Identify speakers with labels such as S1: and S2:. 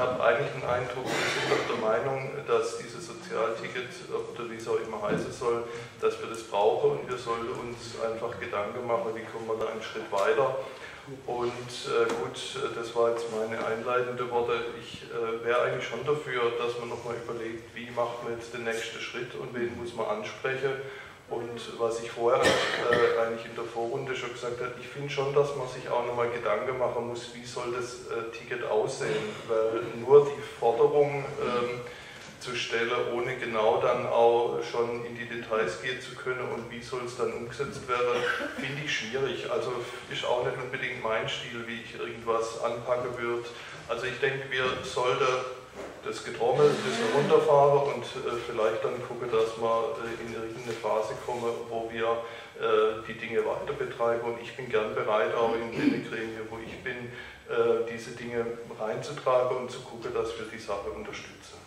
S1: habe eigentlich den Eindruck, wir sind doch der Meinung, dass dieses Sozialticket, oder wie es auch immer heißen soll, dass wir das brauchen und wir sollten uns einfach Gedanken machen, wie kommen wir da einen Schritt weiter. Und gut, das war jetzt meine einleitende Worte. Ich wäre eigentlich schon dafür, dass man nochmal überlegt, wie macht man jetzt den nächsten Schritt und wen muss man ansprechen. Und was ich vorher eigentlich in der Vorrunde schon gesagt habe, ich finde schon, dass man sich auch nochmal Gedanken machen muss, wie soll das Ticket aussehen, weil nur die Forderung zu stellen, ohne genau dann auch schon in die Details gehen zu können und wie soll es dann umgesetzt werden, finde ich schwierig. Also ist auch nicht unbedingt mein Stil, wie ich irgendwas anpacken würde. Also ich denke, wir sollten das Getrommel ein bisschen runterfahren und vielleicht dann gucken, dass wir in irgendeine Phase kommen, wo wir die Dinge weiter betreiben. Und ich bin gern bereit, auch in den Gremien, wo ich bin, diese Dinge reinzutragen und zu gucken, dass wir die Sache unterstützen.